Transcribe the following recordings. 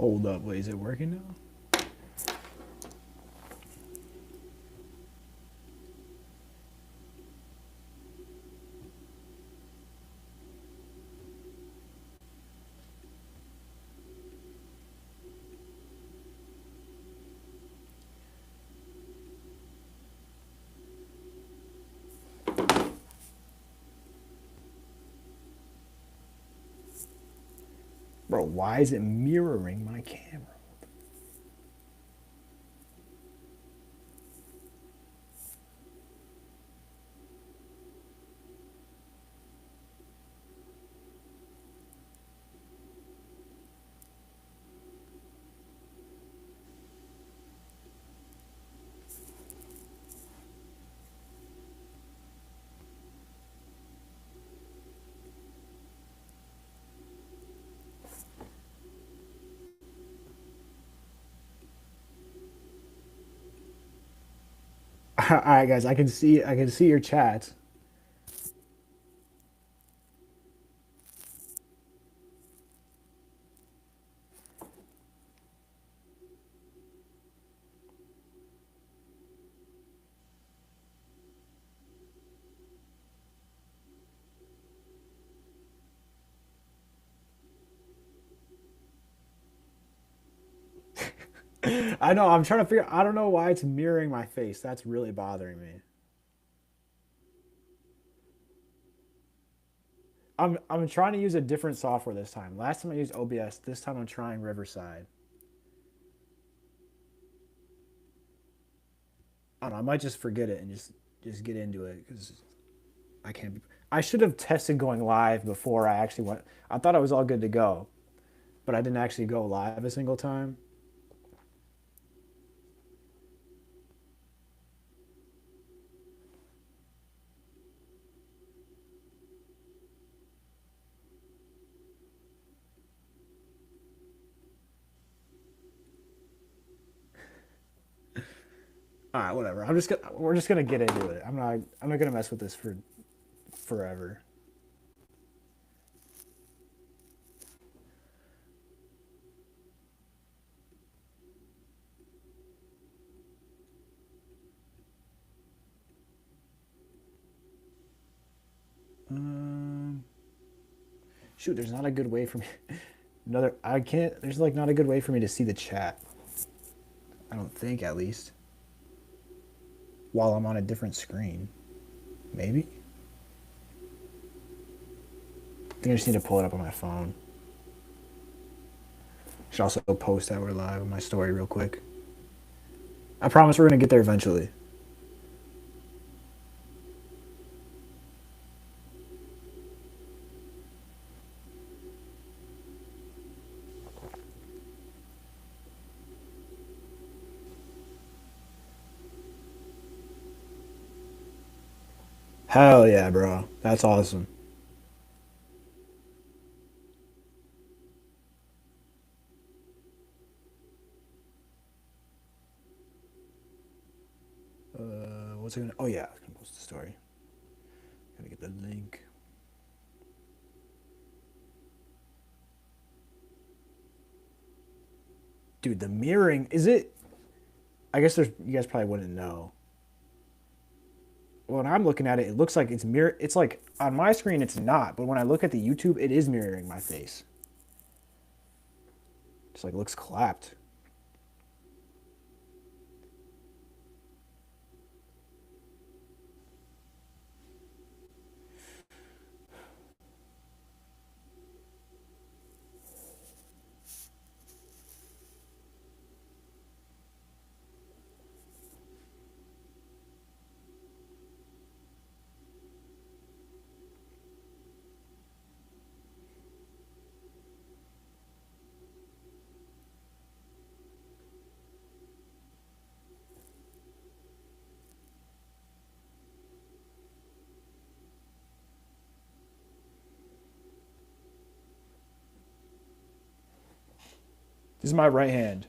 Hold up, wait, is it working now? Bro, why is it mirroring my camera? All right, guys, I can see your chat. I know. I'm trying to figure. I don't know why it's mirroring my face. That's really bothering me. I'm trying to use a different software this time. Last time I used OBS. This time I'm trying Riverside. I don't know. I might just forget it and just get into it because I can't. I should have tested going live before I actually went. I thought I was all good to go, but I didn't actually go live a single time. All right, whatever. We're just gonna get into it. I'm not gonna mess with this for forever. Um, Shoot, there's not a good way for me. Another, I can't. There's like not a good way for me to see the chat. I don't think, at least, while I'm on a different screen. Maybe. I think I just need to pull it up on my phone. Should also post that we're live on my story real quick. I promise we're gonna get there eventually. Hell yeah, bro. That's awesome. What's it gonna? Oh yeah, I was gonna post the story. Gotta get the link. Dude, the mirroring is it? I guess there's. You guys probably wouldn't know. When I'm looking at it, it looks like it's mirror. It's like on my screen, it's not. But when I look at the YouTube, it is mirroring my face. It's like looks clapped. This is my right hand.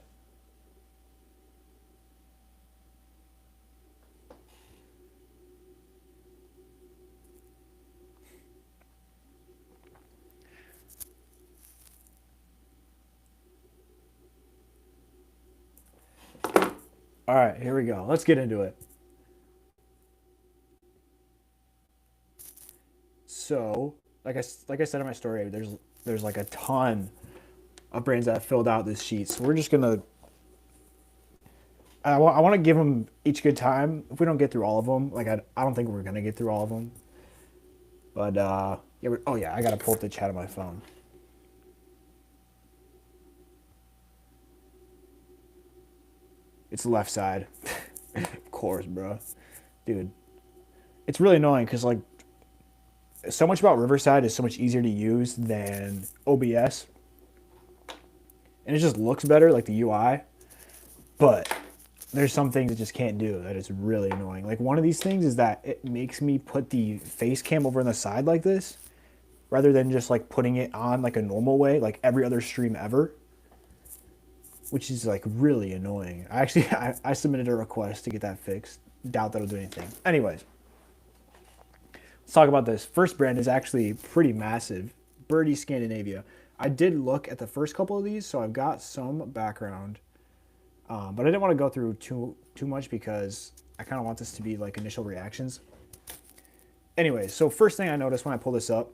All right, here we go. Let's get into it. So, like I said in my story, there's like a ton of brands that have filled out this sheet. So we're just gonna. I want to give them each good time. If we don't get through all of them, like I don't think we're gonna get through all of them. But yeah. Oh yeah, I gotta pull up the chat on my phone. It's the left side, of course, bro. Dude, it's really annoying because like so much about Riverside is so much easier to use than OBS, and it just looks better, like the UI. But there's some things it just can't do that is really annoying. Like one of these things is that it makes me put the face cam over on the side like this, rather than just like putting it on like a normal way, like every other stream ever, which is like really annoying. I submitted a request to get that fixed. Doubt that'll do anything. Anyways, let's talk about this. First brand is actually pretty massive. Birdie Scandinavia. I did look at the first couple of these, so I've got some background. But I didn't want to go through too much because I kind of want this to be like initial reactions. Anyway, so first thing I noticed when I pull this up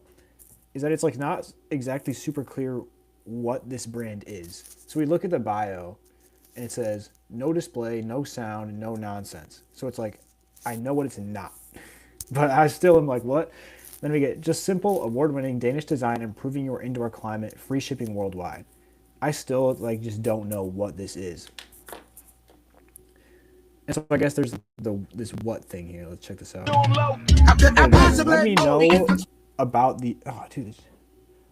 is that it's like not exactly super clear what this brand is. So we look at the bio and it says no display, no sound, no nonsense. So it's like, I know what it's not, but I still am like, what? Then we get just simple, award-winning Danish design, improving your indoor climate, free shipping worldwide. I still like just don't know what this is. And so I guess there's this what thing here. Let's check this out. Let me know about the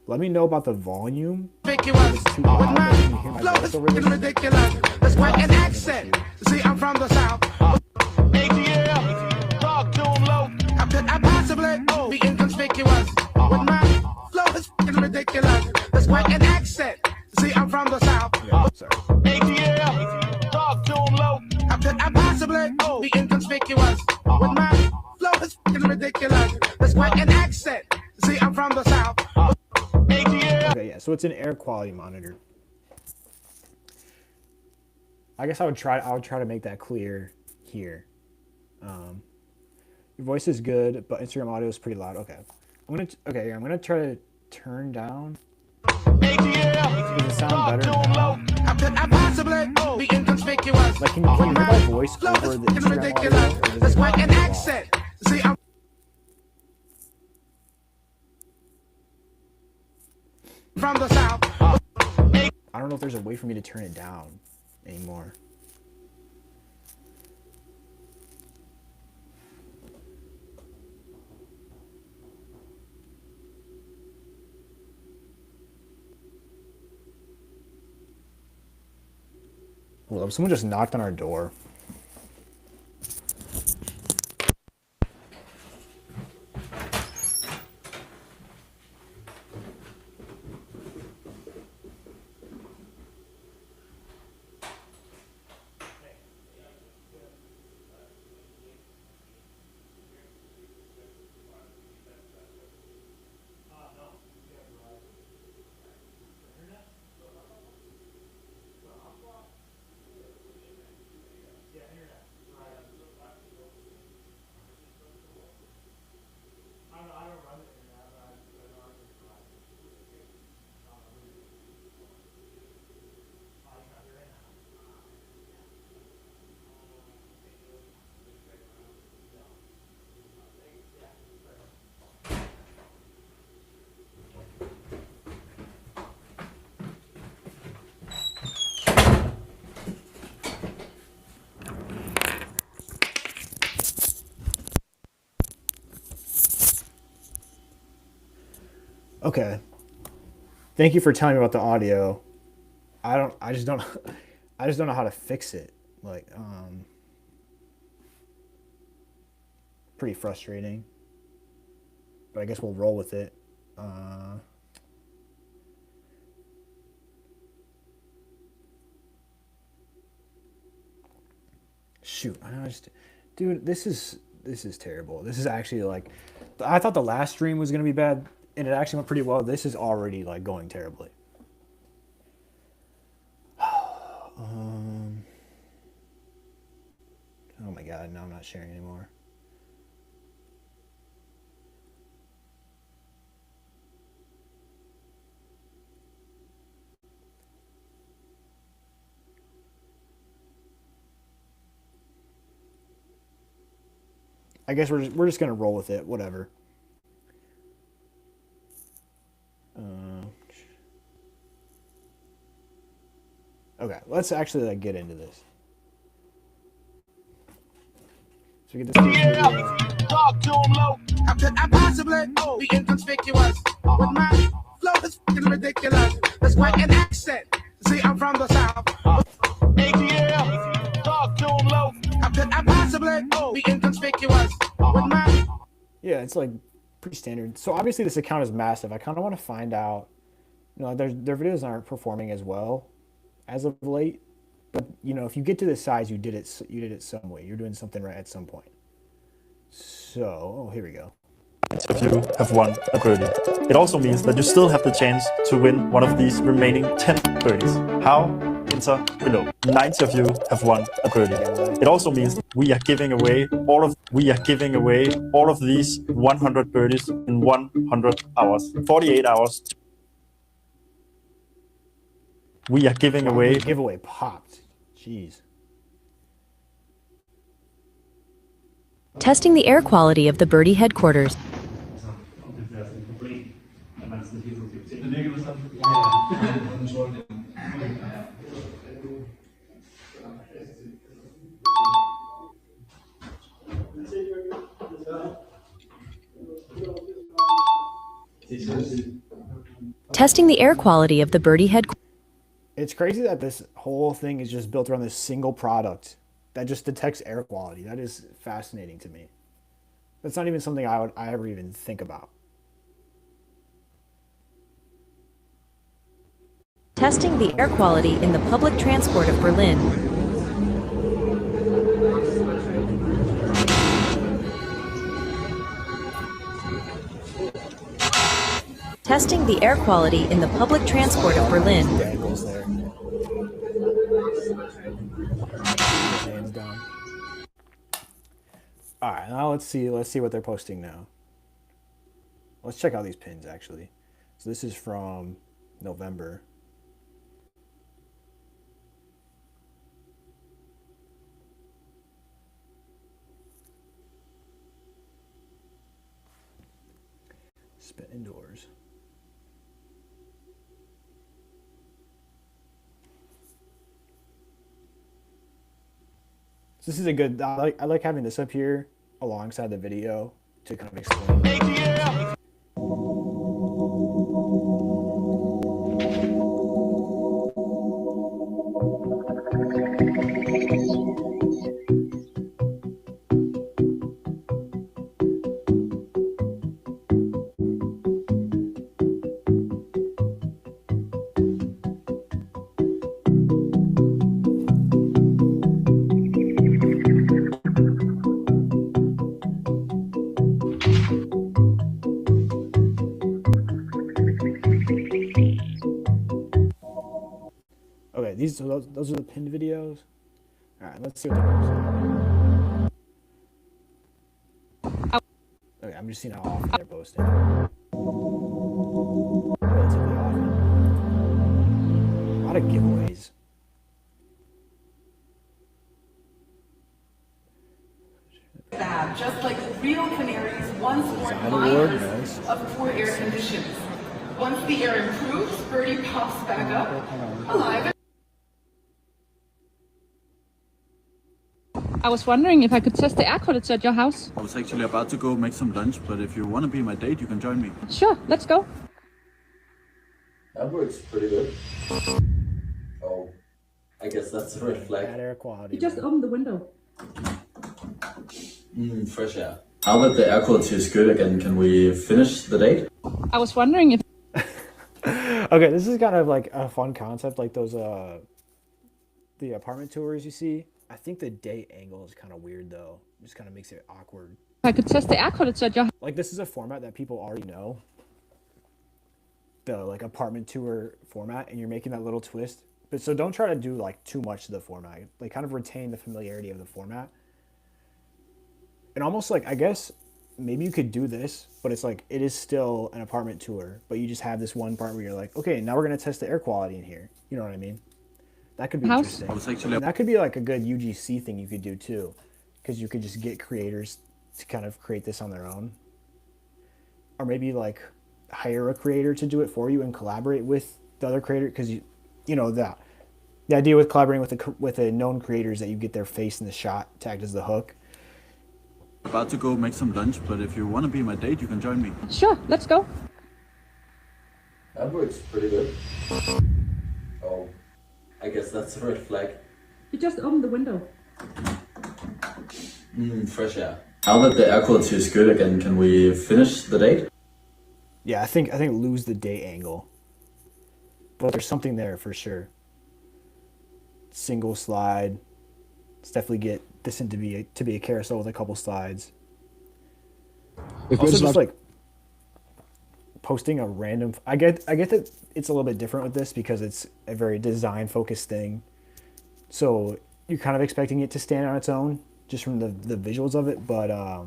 let me know about the volume. It's too loud. You can hear my voice over this. That's quite an accent. See, I'm from the south. ATL, talk to him low. How could I possibly be inconspicuous with my flow is ridiculous? That's quite an accent. See, I'm from the south. Yeah, sorry. ATL, talk to him low. How could I possibly be inconspicuous with my flow is ridiculous? That's quite an accent. See, I'm from the south. Okay, yeah, so it's an air quality monitor. I guess I would try to make that clear here. Your voice is good, but Instagram audio is pretty loud. Okay. I'm gonna try to turn down. Does it sound better now? How could I possibly be inconspicuous? Like, can you hear my voice over the Instagram audio? Or does That's it quite sound an too loud? accent. See, I'm from the south. I don't know if there's a way for me to turn it down anymore. Hold up, someone just knocked on our door. Okay. Thank you for telling me about the audio. I just don't I just don't know how to fix it. Like, pretty frustrating. But I guess we'll roll with it. Shoot, dude, this is terrible. This is actually like, I thought the last stream was gonna be bad, and it actually went pretty well. This is already like going terribly. god, no, I'm not sharing anymore. I guess we're just gonna roll with it. Whatever. Okay, let's actually like get into this. So we get this. Yeah, talk to him low. How could I possibly be inconspicuous with my flow is fucking ridiculous? That's quite an accent. See, I'm from the south. ATL, talk to him low. How could I possibly be inconspicuous with my? Yeah, it's like pretty standard. So obviously this account is massive. I kind of want to find out. You know, their videos aren't performing as well as of late. But you know, if you get to this size, you did it some way. You're doing something right at some point. So, oh, here we go. If you have won a birdie. It also means that you still have the chance to win one of these remaining 10 birdies. How? Enter below. 90 of you have won a birdie. It also means we are giving away all of these 100 birdies in 100 hours. 48 hours. We are giving away. Giveaway popped. Jeez. Testing the air quality of the Birdie headquarters. Testing the air quality of the Birdie headquarters. It's crazy that this whole thing is just built around this single product that just detects air quality. That is fascinating to me. That's not even something I ever even think about. Testing the air quality in the public transport of Berlin. Testing the air quality in the public transport of Berlin. Angles there. Hands down. All right, now let's see what they're posting now. Let's check out these pins actually. So this is from November. Spit indoors. So this is a good. I like having this up here alongside the video to kind of explain. ATL. Okay, those are the pinned videos. All right, let's see what they're posting. Okay, I'm just seeing how often they're posting. Relatively often. A lot of giveaways. Bad, just like real canaries once were Design award, miners nice. of poor air conditions. Once the air improves, Birdie pops back up, alive. I was wondering if I could test the air quality at your house. I was actually about to go make some lunch, but if you want to be my date, you can join me. Sure, let's go. That works pretty good. Oh, I guess that's a red Bad flag. air quality. Just man. open the window. Fresh air. Now that the air quality is good again, can we finish the date? I was wondering if Okay, this is kind of like a fun concept, like those the apartment tours you see. I think the date angle is kind of weird though. It just kind of makes it awkward. I could test the air quality at your house. Like this is a format that people already know. The like apartment tour format, and you're making that little twist. But so don't try to do like too much to the format. Like kind of retain the familiarity of the format. And almost like, I guess maybe you could do this, but it's like it is still an apartment tour, but you just have this one part where you're like, okay, now we're gonna test the air quality in here. You know what I mean? That could be House. interesting. I was actually And that could be like a good UGC thing you could do too, because you could just get creators to kind of create this on their own, or maybe like hire a creator to do it for you and collaborate with the other creator, because you know that the idea with collaborating with a known creator is that you get their face in the shot tagged as the hook. about to go make some lunch, but if you want to be my date, you can join me. Sure, let's go. That works pretty good. Oh, I guess that's a red flag. You just opened the window. Fresh air. Now that the air quality is good again, can we finish the date? Yeah, I think lose the date angle, but there's something there for sure. Single slide. Let's definitely get this into to be a carousel with a couple slides. Also, just like posting a random. I get that it's a little bit different with this because it's a very design focused thing. So you're kind of expecting it to stand on its own just from the visuals of it, but I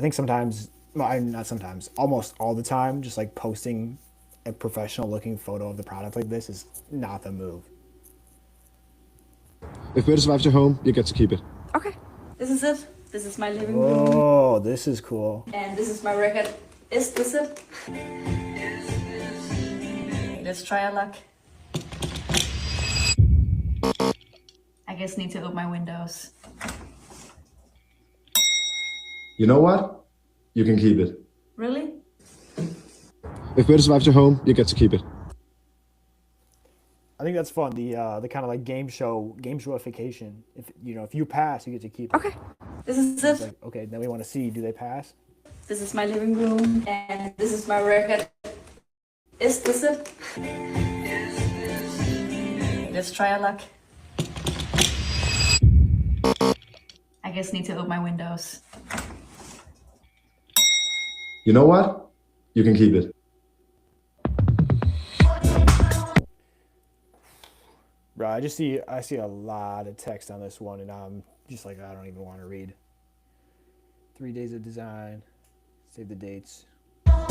think sometimes, well, not sometimes, almost all the time, just like posting a professional looking photo of the product like this is not the move. If Birdie survives your home, you get to keep it. Okay, this is it. This is my living room. Oh, this is cool. And this is my record. Is this it? Let's try our luck. I guess need to open my windows. You know what? You can keep it. Really? If Birdie survives your home, you get to keep it. I think that's fun. The kind of like game showification. If you pass, you get to keep it. Okay, this is it. It's like, okay, then we want to see, do they pass? This is my living room, and this is my record. Is this it? Let's try our luck. I guess need to open my windows. You know what? You can keep it. Bro, I see a lot of text on this one, and I'm just like, I don't even want to read. 3 days of design. Save the dates. Oh,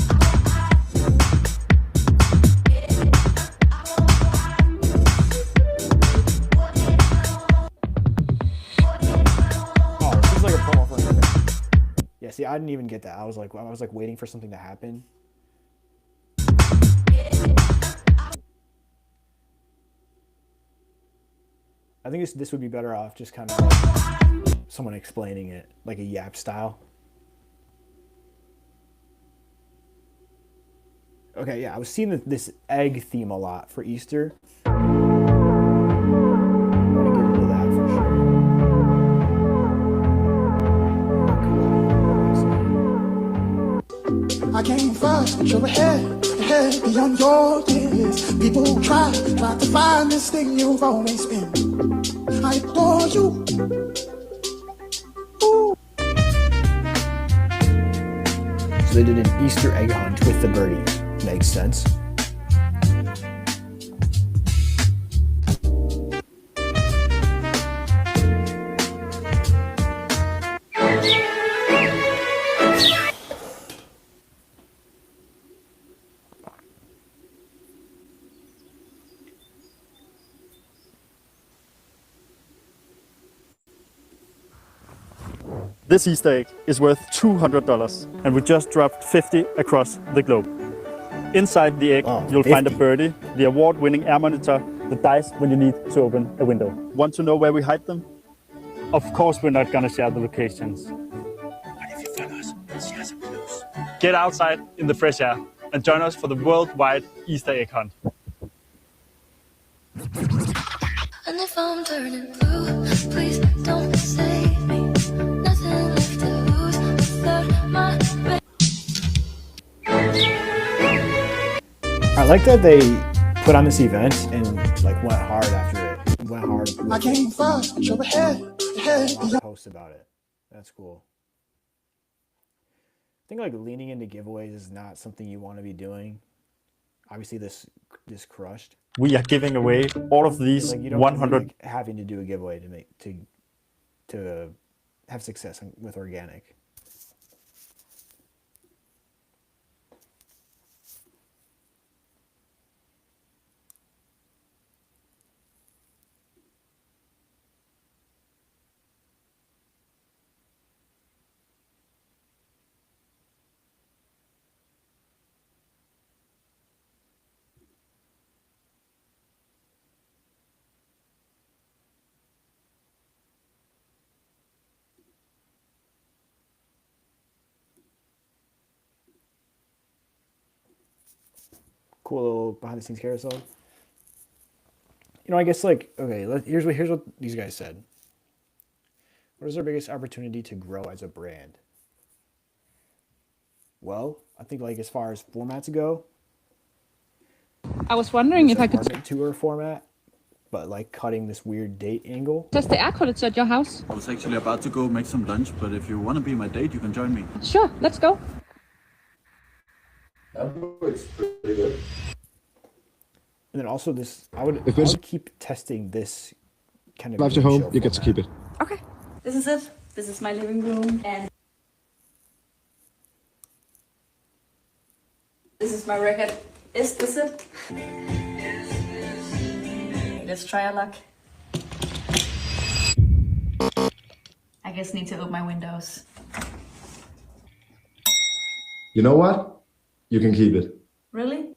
this is like a promo for anything. Yeah, see, I didn't even get that. I was like waiting for something to happen. I think this would be better off just kind of like someone explaining it, like a Yap style. Okay, yeah, I was seeing this egg theme a lot for Easter. I'm gonna get into that for I came first, but you're ahead beyond your years. People try to find this thing you've always been. I adore you. Ooh. So they did an Easter egg hunt with the birdies. Makes sense. This Easter egg is worth $200, and we just dropped 50 across the globe. Inside the egg, Oh, you'll find a 50. birdie, the award-winning air monitor, the dice when you need to open a window. Want to know where we hide them? Of course we're not gonna share the locations. But if you find us, share some clues. Get outside in the fresh air and join us for the worldwide Easter egg hunt. And if I'm turning blue, please don't save me. Nothing left to lose without my I like that they put on this event and like went hard after it. Went hard. I came first, but you're ahead beyond. Post about it. That's cool. I think like leaning into giveaways is not something you want to be doing. Obviously, this crushed. We are giving away all of these Like you don't 100. like having to do a giveaway to have success with organic. Cool little behind the scenes carousel. You know, I guess like, okay, here's what these guys said. What is our biggest opportunity to grow as a brand? Well, I think like as far as formats go, I was wondering if I could apartment tour format, but like cutting this weird date angle. test the air quality at your house. I was actually about to go make some lunch, but if you want to be my date, you can join me. Sure, let's go. That works pretty good. And then also this, I would keep testing this kind of. Drive to game home, show you get to format. keep it. Okay, this is it. This is my living room, and this is my record. Is this it? Let's try our luck. I guess need to open my windows. You know what? You can keep it. Really?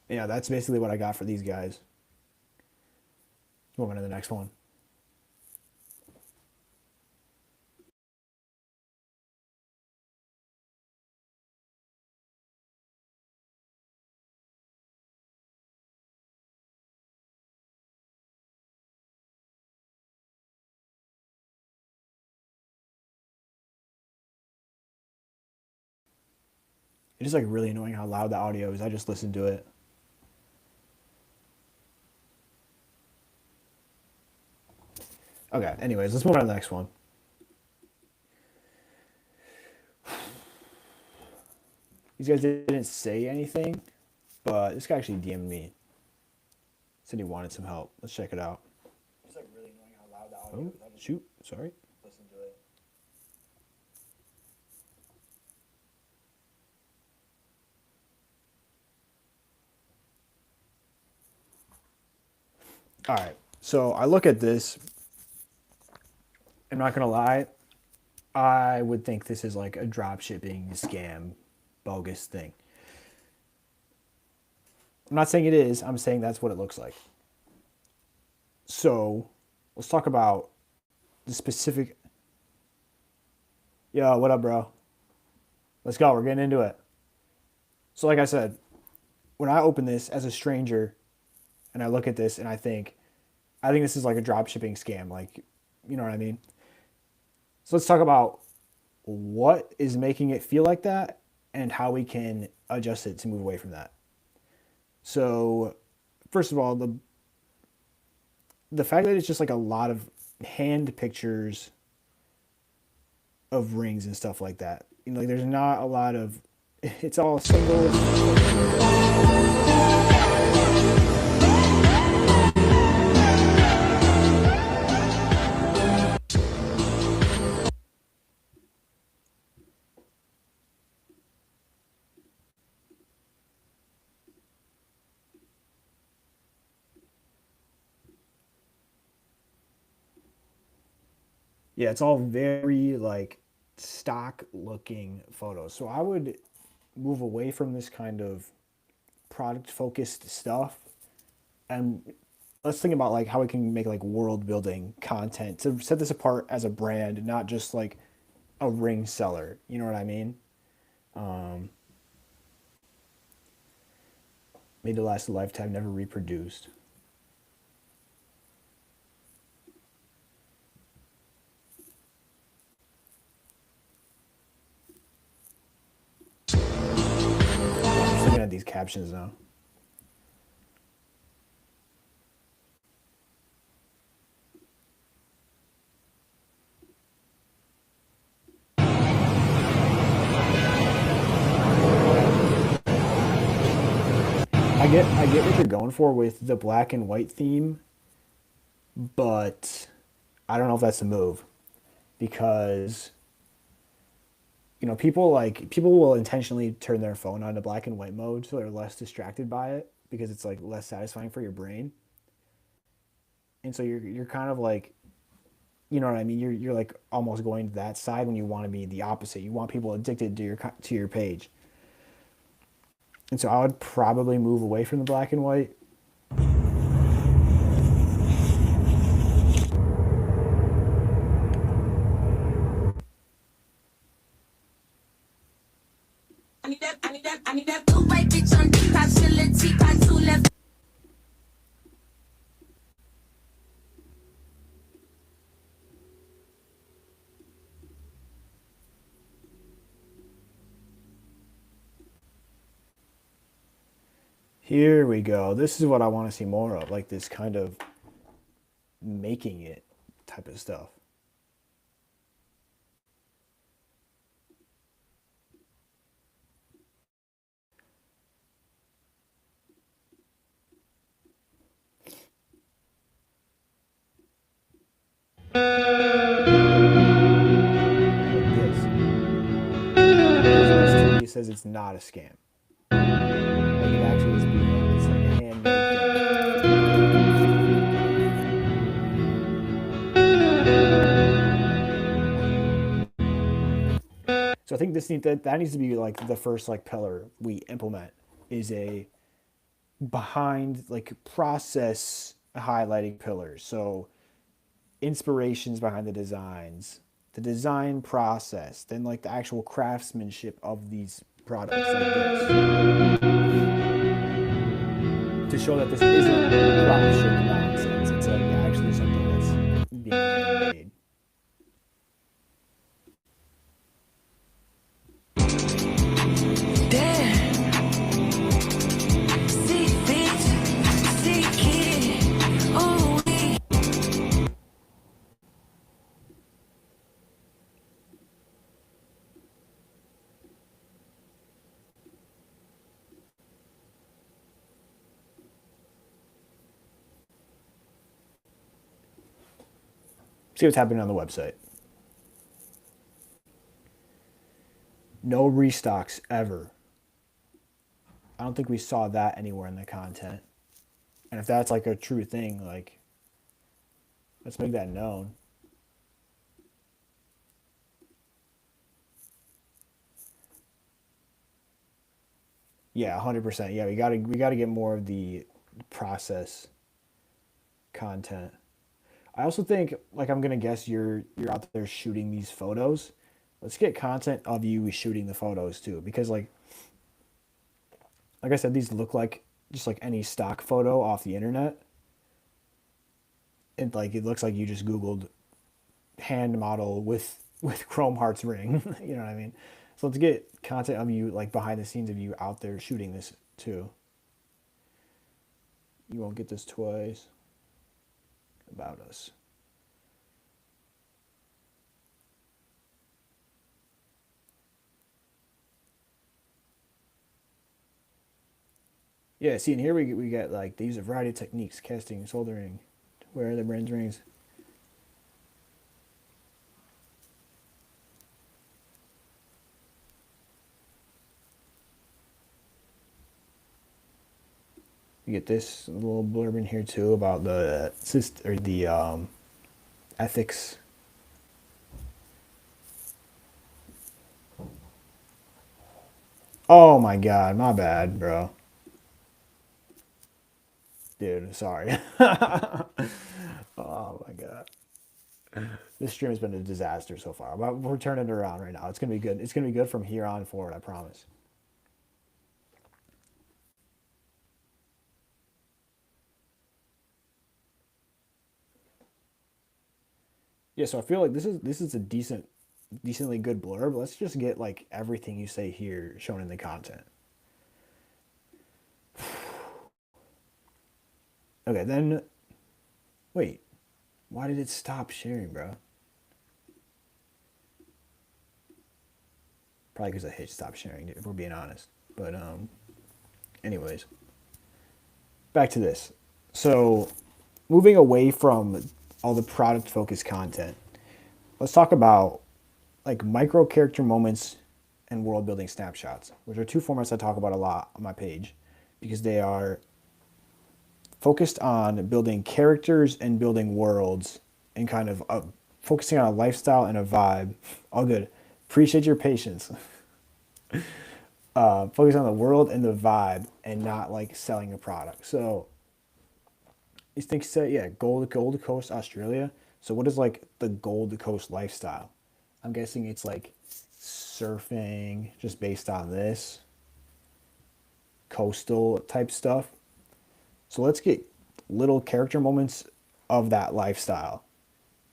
Yeah, that's basically what I got for these guys. Moving to the next one. It is like really annoying how loud the audio is. I just listened to it. Okay, anyways, let's move on to the next one. These guys didn't say anything, but this guy actually DM'd me. Said he wanted some help. Let's check it out. It's like really annoying how loud the audio is. Oh, shoot, sorry. Listen to it. All right, so I look at this. I'm not gonna lie, I would think this is like a drop shipping scam, bogus thing. I'm not saying it is, I'm saying that's what it looks like. So let's talk about the specific. Yo, what up, bro? Let's go, we're getting into it. So like I said, when I open this as a stranger and I look at this and I think this is like a drop shipping scam, like, you know what I mean? So let's talk about what is making it feel like that and how we can adjust it to move away from that. So first of all, the fact that it's just like a lot of hand pictures of rings and stuff like that. You know, like there's not a lot of, it's all single. Yeah, it's all very like stock looking photos. So I would move away from this kind of product focused stuff and let's think about like how we can make like world building content to set this apart as a brand, not just like a ring seller. You know what I mean? Made to last a lifetime, never reproduced. Looking at these captions now. I get what they're going for with the black and white theme, but I don't know if that's the move because people will intentionally turn their phone on to black and white mode so they're less distracted by it because it's like less satisfying for your brain. And so you're kind of like, you know what I mean? You're like almost going to that side when you want to be the opposite. You want people addicted to your page. And so I would probably move away from the black and white. I need that blue white bitch on deep facility, got two left. Here we go. This is what I want to see more of, like this kind of making it type of stuff. This TV says it's not a scam. Like it actually is being, it's like a handmade thing. So I think that needs to be like the first like pillar we implement is a behind like process highlighting pillars. So inspirations behind the designs, the design process, then like the actual craftsmanship of these products like this. To show that this isn't crop shit nonsense. It's like actually something that's being handmade. See what's happening on the website. No restocks ever. I don't think we saw that anywhere in the content. And if that's like a true thing, like, let's make that known. Yeah, 100%. Yeah, we gotta get more of the process content. I also think, like, I'm gonna guess you're out there shooting these photos. Let's get content of you shooting the photos too, because like I said, these look like just like any stock photo off the internet. And like it looks like you just Googled hand model with Chrome Hearts ring. You know what I mean? So let's get content of you, like behind the scenes of you out there shooting this too. You won't get this twice. About us. Yeah, see, and here we get like they use a variety of techniques: casting, soldering, wear the brand's rings. You get this little blurb in here too about the ethics. Oh my god, my bad, bro. Dude, sorry. Oh my god. This stream has been a disaster so far, but we're turning it around right now. It's gonna be good. It's gonna be good from here on forward, I promise. Yeah, so I feel like this is a decently good blurb. Let's just get like everything you say here shown in the content. Okay, then wait. Why did it stop sharing, bro? Probably because I hit stop sharing, if we're being honest. But anyways. back to this. So moving away from all the product focused content, let's talk about like micro character moments and world building snapshots, which are two formats I talk about a lot on my page because they are focused on building characters and building worlds and kind of focusing on a lifestyle and a vibe. All good. Appreciate your patience. Focus on the world and the vibe and not like selling a product. So these things say, yeah, Gold Coast, Australia. So what is like the Gold Coast lifestyle? I'm guessing it's like surfing just based on this coastal type stuff. So let's get little character moments of that lifestyle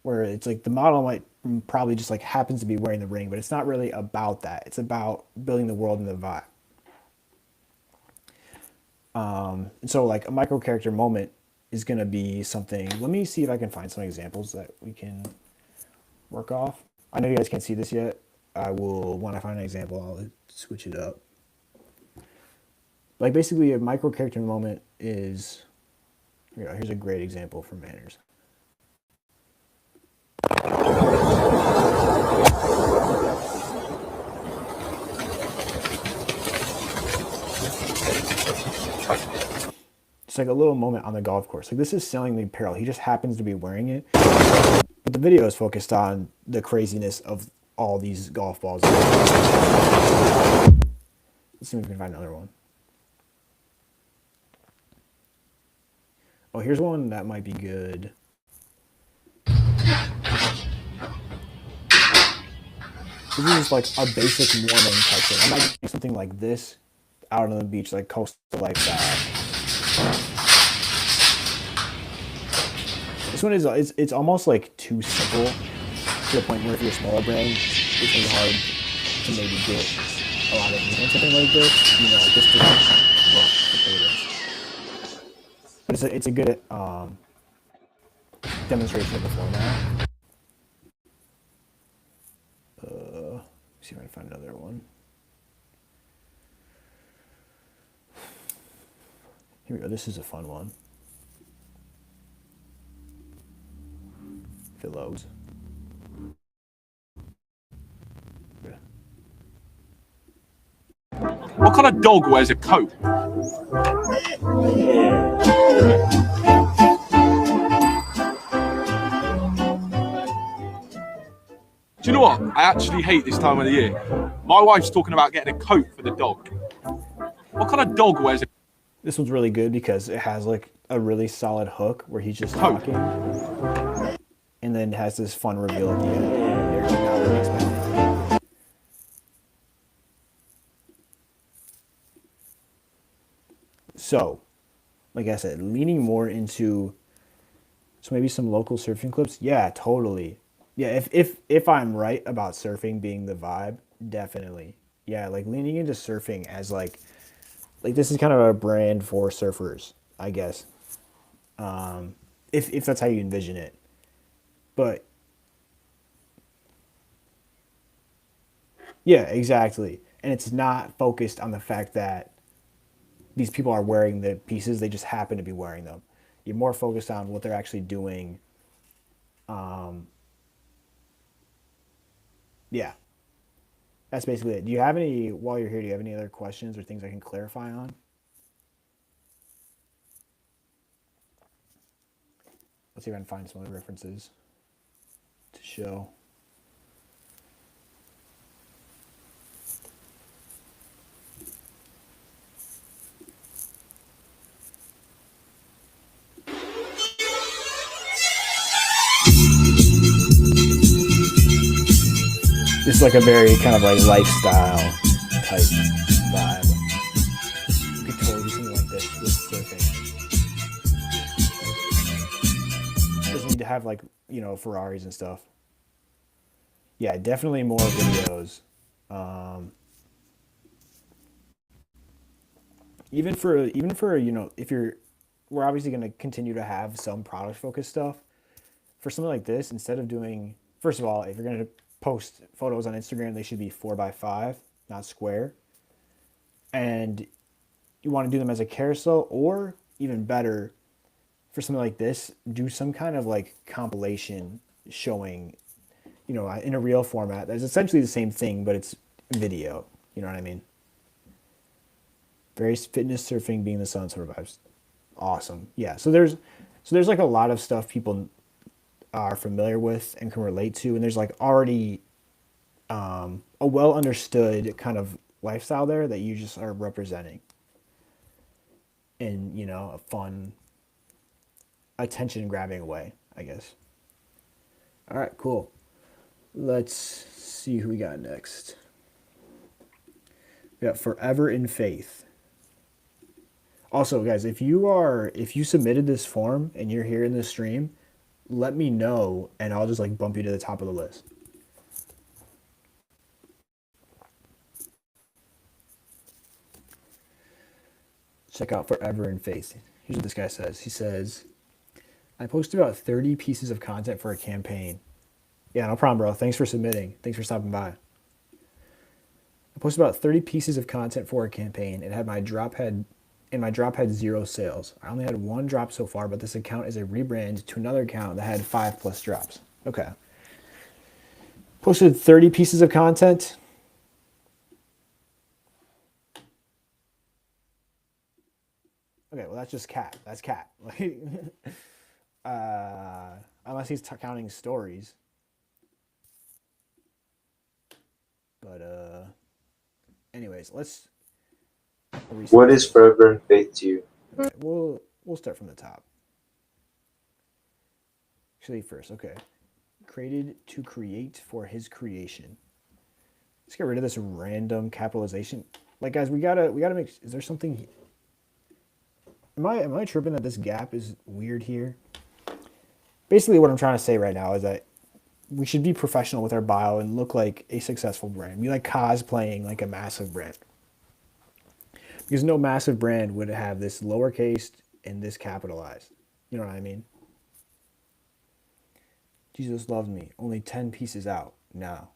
where it's like the model might probably just like happens to be wearing the ring, but it's not really about that. It's about building the world and the vibe. And so like a micro character moment is going to be something. Let me see if I can find some examples that we can work off. I know you guys can't see this yet. I will, when I find an example, I'll switch it up. Like basically a micro character moment is, here's a great example from Manners. It's like a little moment on the golf course. Like this is selling the apparel. He just happens to be wearing it. But the video is focused on the craziness of all these golf balls. Let's see if we can find another one. Oh, here's one that might be good. This is just like a basic morning type thing. I might do something like this out on the beach, like coastal lifestyle. This one is it's almost like too simple to the point where if you're a smaller brand, it's really hard to maybe get a lot of views on something like this. You know, just to work the cadence. But it's a good demonstration of the format. See if I can find another one. Here we go. This is a fun one. If it loads. Yeah. What kind of dog wears a coat? Do you know what? I actually hate this time of the year. My wife's talking about getting a coat for the dog. What kind of dog wears a This one's really good because it has like a really solid hook where he's just talking. And then has this fun reveal at the end. You're not really expecting. So, like I said, leaning more into maybe some local surfing clips. Yeah, totally. Yeah, if I'm right about surfing being the vibe, definitely. Yeah, like leaning into surfing as like this is kind of a brand for surfers, I guess. If that's how you envision it. But yeah, exactly. And it's not focused on the fact that these people are wearing the pieces, they just happen to be wearing them. You're more focused on what they're actually doing. Yeah. That's basically it. Do you have any, while you're here, do you have any other questions or things I can clarify on? Let's see if I can find some other references to show. This is like a very kind of like lifestyle type vibe. You could totally do something like this with surfing. Doesn't need to have like, you know, Ferraris and stuff. Yeah, definitely more videos. Even for you know, if we're obviously going to continue to have some product focused stuff. For something like this, instead of doing, first of all, if you're going to post photos on Instagram, they should be 4x5, not square. And you want to do them as a carousel, or even better for something like this, do some kind of like compilation showing, you know, in a reel format that's essentially the same thing, but it's video. You know what I mean? Various fitness surfing being the sun sort of vibes. Awesome. Yeah. So there's like a lot of stuff people are familiar with and can relate to, and there's like already a well understood kind of lifestyle there that you just are representing in, you know, a fun, attention grabbing way, I guess. All right, cool. Let's see who we got next. We got Forever in Faith. Also, guys, if you submitted this form and you're here in this stream, let me know and I'll just like bump you to the top of the list. Check out Forever in Faith. Here's what this guy says. He says, I posted about 30 pieces of content for a campaign. Yeah, no problem, bro. Thanks for submitting. Thanks for stopping by. I posted about 30 pieces of content for a campaign. It had my drop had 0 sales. I only had 1 drop so far, but this account is a rebrand to another account that had 5+ drops. Okay. Posted 30 pieces of content. Okay, well that's just cat. That's cat. Unless he's counting stories. But anyways, let's. What is Forever in Faith to you? Okay, we'll start from the top. Actually, first, okay. Created to create for his creation. Let's get rid of this random capitalization. Like, guys, we gotta make. Is there something? Am I tripping that this gap is weird here? Basically, what I'm trying to say right now is that we should be professional with our bio and look like a successful brand. Be like cosplaying like a massive brand. Because no massive brand would have this lowercase and this capitalized. You know what I mean? Jesus loves me. Only 10 pieces out now.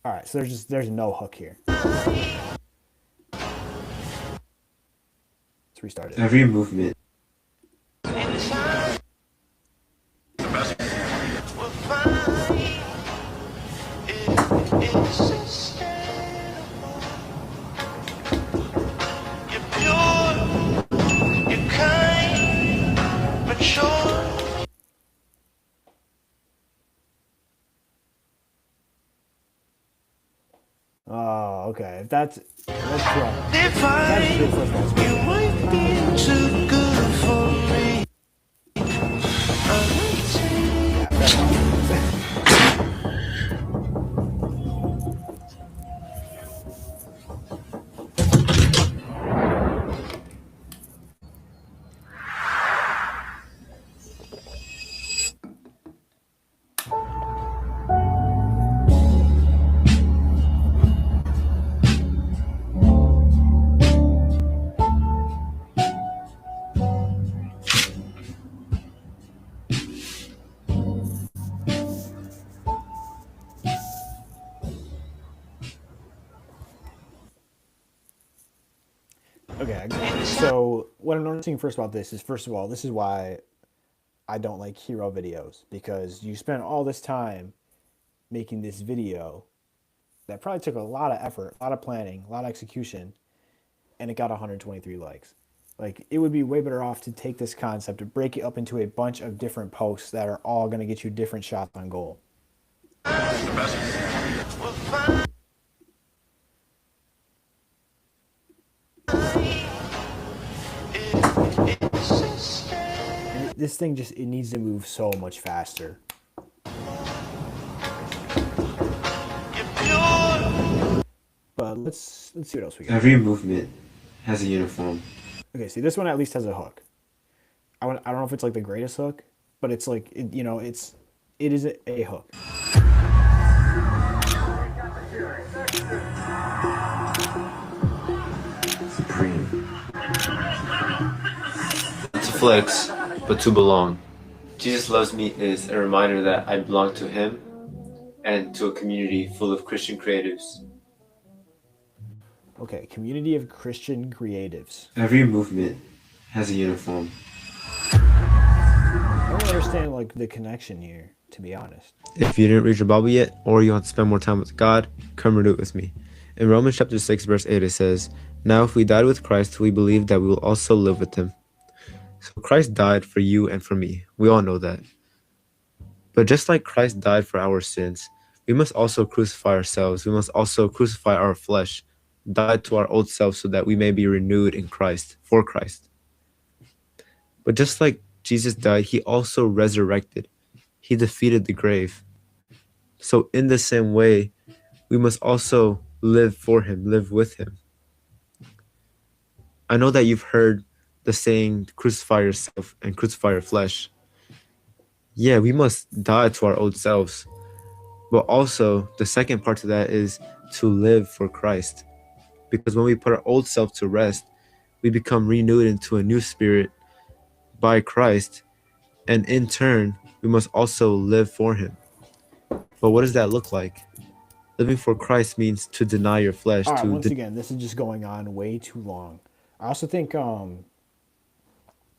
All right, so there's no hook here. Let's restart it. Every movement. Oh, okay. If that's wrong. You might be too good for me. Okay, so what I'm noticing first about this is, first of all, this is why I don't like hero videos, because you spent all this time making this video that probably took a lot of effort, a lot of planning, a lot of execution, and it got 123 likes. Like, it would be way better off to take this concept and break it up into a bunch of different posts that are all going to get you different shots on goal. This thing just, it needs to move so much faster. But let's see what else we got. Every movement has a uniform. Okay, see, this one at least has a hook. I don't know if it's like the greatest hook, but it's like, it is a hook. Supreme. To flex, but to belong. Jesus Loves Me is a reminder that I belong to Him, and to a community full of Christian creatives. Okay, community of Christian creatives. Every movement has a uniform. I don't understand like the connection here, to be honest. If you didn't read your Bible yet, or you want to spend more time with God, come read it with me. In Romans chapter 6, verse 8, it says, "Now if we died with Christ, we believe that we will also live with him." So Christ died for you and for me. We all know that. But just like Christ died for our sins, we must also crucify ourselves. We must also crucify our flesh, die to our old self so that we may be renewed in Christ, for Christ. But just like Jesus died, he also resurrected. He defeated the grave. So in the same way, we must also live for him, live with him. I know that you've heard the saying, crucify yourself and crucify your flesh. Yeah, we must die to our old selves. But also, the second part to that is to live for Christ. Because when we put our old self to rest, we become renewed into a new spirit by Christ. And in turn, we must also live for him. But what does that look like? Living for Christ means to deny your flesh. All right, once again, this is just going on way too long. I also think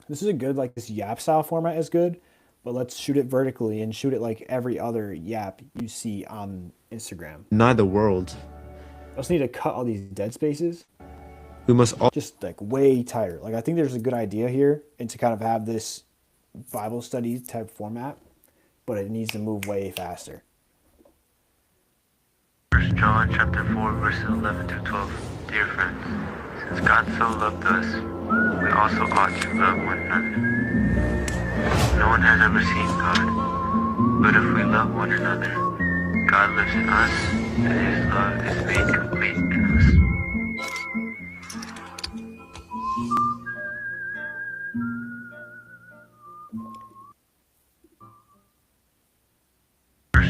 this is a good, like this Yap style format is good, but let's shoot it vertically and shoot it like every other Yap you see on Instagram. Deny the world. I also need to cut all these dead spaces. We must all just like way tighter. Like I think there's a good idea here and to kind of have this Bible study type format, but it needs to move way faster. 1 John chapter 4 verses 11 to 12. Dear friends, since God so loved us, we also ought to love one another. No one has ever seen God, but if we love one another, God lives in us, and his love is made complete in us.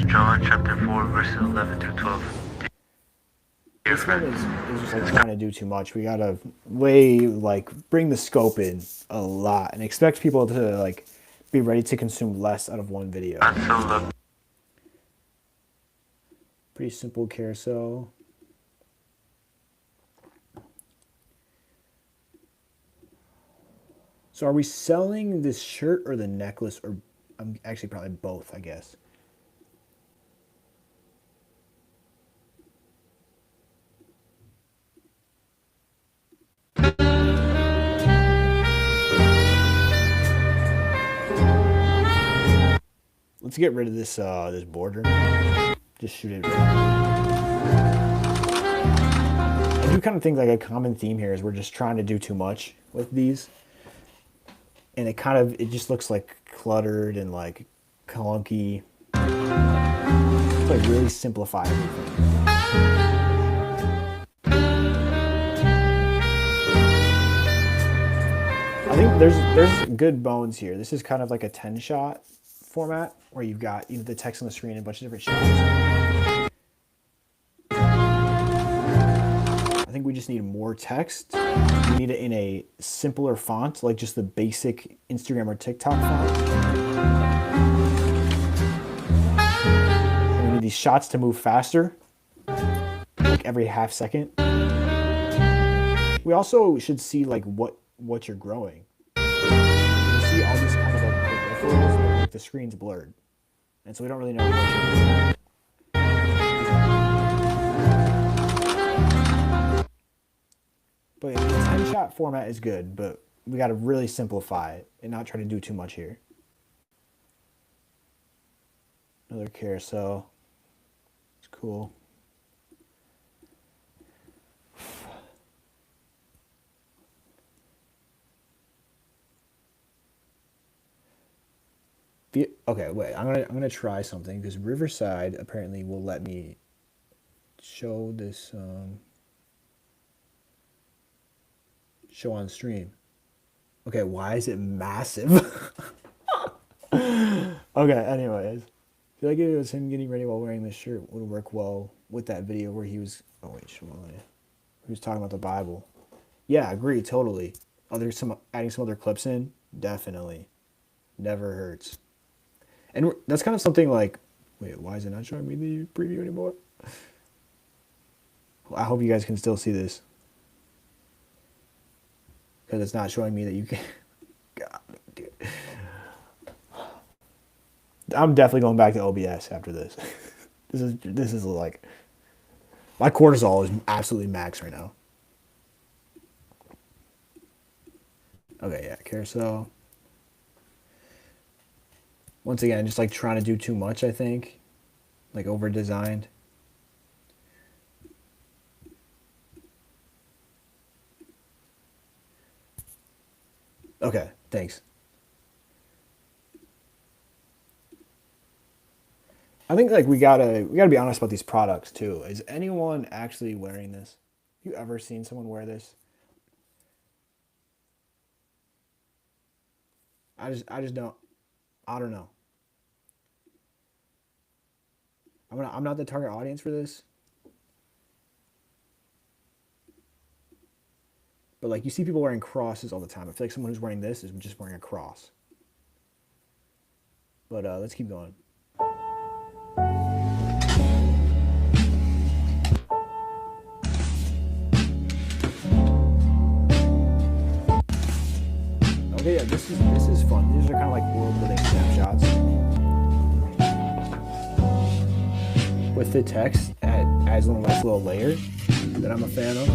John chapter 4 verses 11 to 12. This one is just like trying to do too much. We gotta like bring the scope in a lot and expect people to like be ready to consume less out of one video. Pretty simple carousel. So are we selling this shirt or the necklace, or actually probably both, I guess. Let's get rid of this this border. Just shoot it. I do kind of think like a common theme here is we're just trying to do too much with these, and it just looks like cluttered and like clunky. Just like really simplify everything. I think there's good bones here. This is kind of like a 10-shot format where you've got the text on the screen and a bunch of different shots. I think we just need more text. We need it in a simpler font, like just the basic Instagram or TikTok font. And we need these shots to move faster, like every half second. We also should see like what you're growing. You see all these kind of like peripherals, but like the screen's blurred, and so we don't really know what you're doing. But the 10-shot format is good, but we got to really simplify it and not try to do too much here. Another carousel. It's cool. Okay, wait. I'm gonna try something because Riverside apparently will let me show this show on stream. Okay, why is it massive? Okay, anyways, I feel like if it was him getting ready while wearing this shirt would work well with that video where he was. Oh wait, he was talking about the Bible. Yeah, I agree totally. Adding some other clips in, definitely, never hurts. And that's kind of something like Wait, why is it not showing me the preview anymore? Well, I hope you guys can still see this. Because it's not showing me that you can. God, dude. I'm definitely going back to OBS after this. This is like, my cortisol is absolutely max right now. Okay, yeah, carousel. Once again, just like trying to do too much, I think. Like over designed. Okay, thanks. I think like we gotta be honest about these products too. Is anyone actually wearing this? You ever seen someone wear this? I just don't. I don't know. I'm not the target audience for this. But like you see people wearing crosses all the time. I feel like someone who's wearing this is just wearing a cross. But let's keep going. Okay, yeah, this is fun. These are kind of like world-building snapshots with the text adds a nice little layer that I'm a fan of.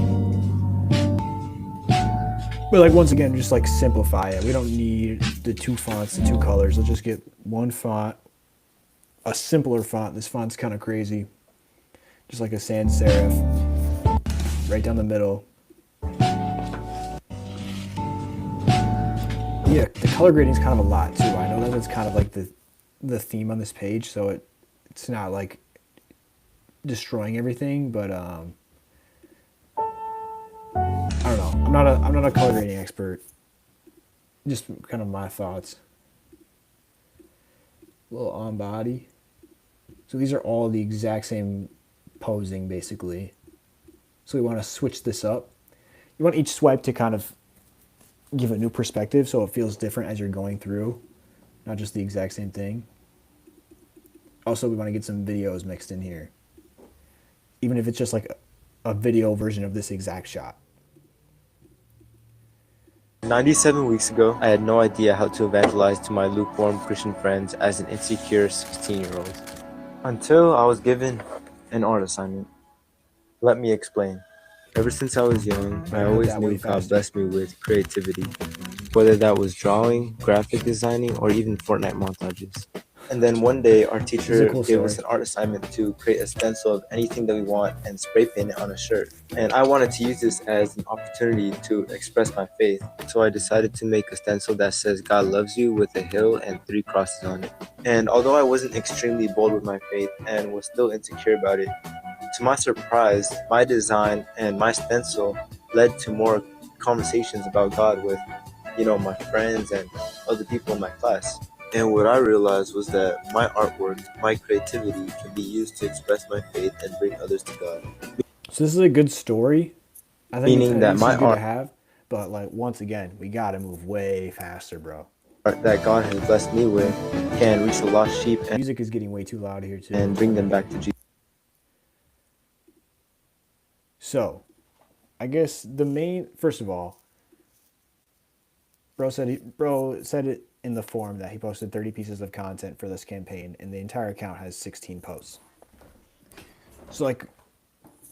But like once again, just like simplify it. We don't need the two fonts, the two colors. Let's just get one font, a simpler font. This font's kind of crazy, just like a sans serif, right down the middle. Yeah, the color grading is kind of a lot too. I know that it's kind of like the theme on this page, so it's not like destroying everything, but I don't know. I'm not a color grading expert. Just kind of my thoughts. Little on body. So these are all the exact same posing basically. So we want to switch this up. You want each swipe to kind of give a new perspective so it feels different as you're going through, not just the exact same thing. Also, we want to get some videos mixed in here, even if it's just like a video version of this exact shot. 97 weeks ago, I had no idea how to evangelize to my lukewarm Christian friends as an insecure 16-year-old. Until I was given an art assignment. Let me explain. Ever since I was young, I always knew God blessed me with creativity, whether that was drawing, graphic designing, or even Fortnite montages. And then one day, our teacher gave us an art assignment to create a stencil of anything that we want and spray paint it on a shirt. And I wanted to use this as an opportunity to express my faith. So I decided to make a stencil that says God loves you with a hill and 3 crosses on it. And although I wasn't extremely bold with my faith and was still insecure about it, to my surprise, my design and my stencil led to more conversations about God with, my friends and other people in my class. And what I realized was that my artwork, my creativity can be used to express my faith and bring others to God. So this is a good story. I think Meaning that my good art to have, but like once again, we gotta move way faster, bro. That God has blessed me with can reach the lost sheep and music is getting way too loud here too. And bring them back to Jesus. So, I guess first of all, bro said it in the forum that he posted 30 pieces of content for this campaign, and the entire account has 16 posts. So like,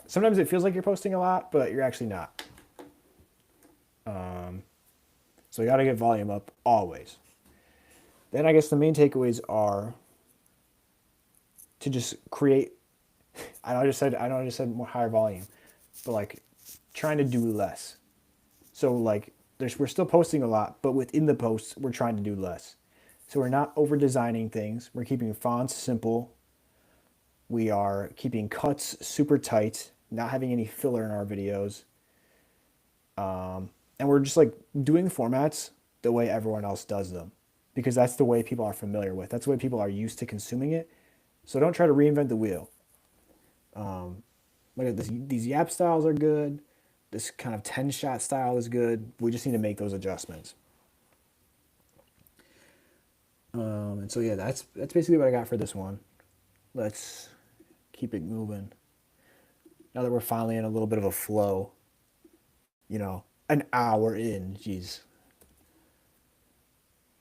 sometimes it feels like you're posting a lot, but you're actually not. So you gotta get volume up always. Then I guess the main takeaways are to just create. I know I just said more higher volume, but like trying to do less. So like we're still posting a lot, but within the posts we're trying to do less. So we're not over designing things. We're keeping fonts simple. We are keeping cuts super tight, not having any filler in our videos. And we're just like doing formats the way everyone else does them, because that's the way people are familiar with. That's the way people are used to consuming it. So don't try to reinvent the wheel. Look at this. These Yap styles are good. This kind of 10-shot style is good. We just need to make those adjustments. And so yeah, that's basically what I got for this one. let's keep it moving. Now that we're finally in a little bit of a flow, you know, an hour in, jeez.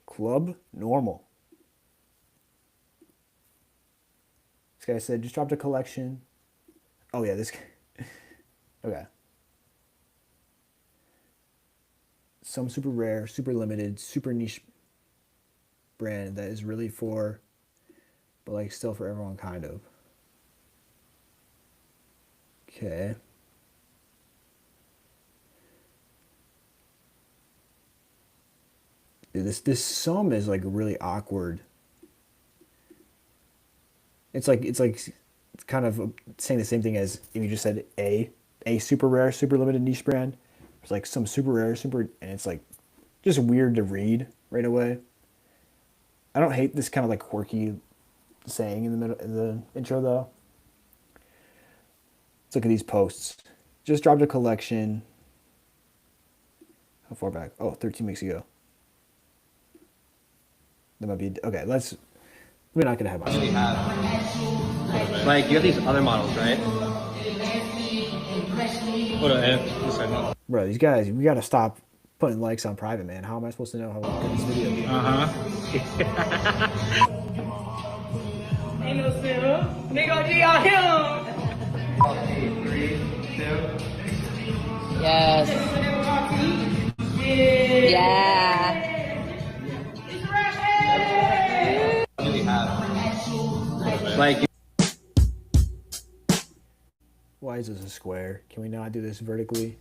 Club Normal. This guy said, just dropped a collection. Oh yeah, this guy. Okay. Some super rare, super limited, super niche brand that is really for, but like still for everyone kind of. Okay. Dude, this sum is like really awkward. It's kind of saying the same thing as if you just said a super rare, super limited niche brand. It's like some super rare, super, and it's like just weird to read right away. I don't hate this kind of like quirky saying in the middle, in the intro though. Let's look at these posts. Just dropped a collection. How far back? Oh, 13 weeks ago. That might be okay. We're not gonna have much. Like you have these other models, right? Bro, these guys, we gotta stop putting likes on private, man. How am I supposed to know how good this video is? Ain't no sinner. Nigga, G out here. Yes. Yeah. Like. Why is this a square? Can we not do this vertically?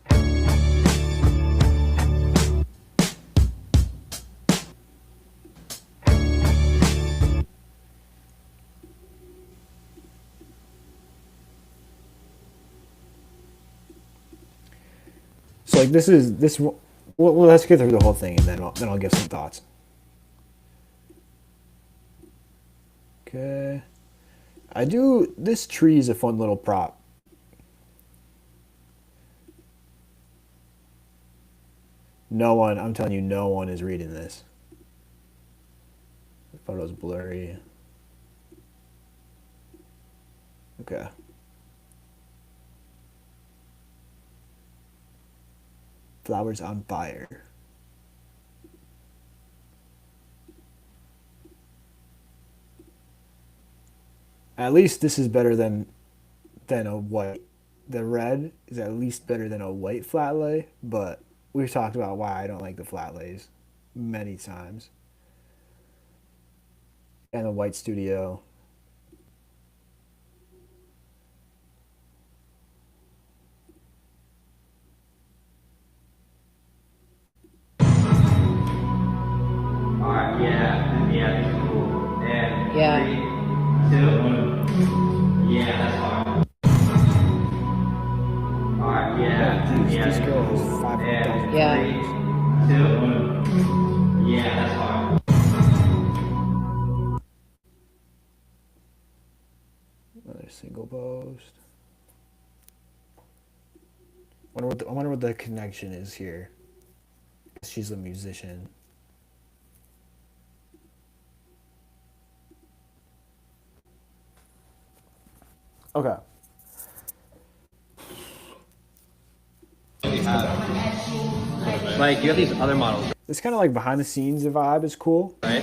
So like this. Well, let's get through the whole thing and then I'll give some thoughts. Okay. This tree is a fun little prop. No one, I'm telling you, no one is reading this. The photo's blurry. Okay. Flowers on fire. At least this is better than a white. The red is at least better than a white flat lay, but we've talked about why I don't like the flat lays many times. And the white studio. Alright, yeah, that's cool. And Yeah. 3, 2, yeah, that's hard. Alright, This girl has 500,000 Yeah. 3, 2, yeah, that's hard. Another single post. I wonder what the connection is here. She's a musician. Okay. Like you have these other models, This kind of like behind the scenes vibe is cool. right?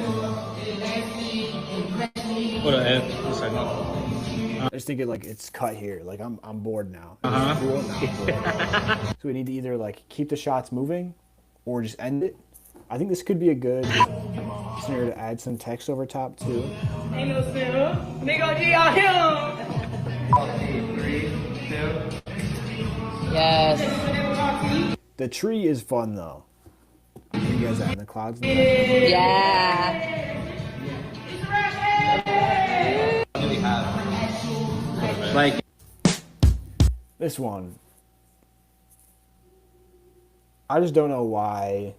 I just think it's cut here. Like I'm bored now. Uh-huh. It's cool, now I'm bored. So we need to either like keep the shots moving or just end it. I think this could be a good scenario to add some text over top too. Ain't no sinner. Nigga, G out here. 3, 2. Yes. The tree is fun though. You guys are in the clouds now. Yeah. Like This one. I just don't know why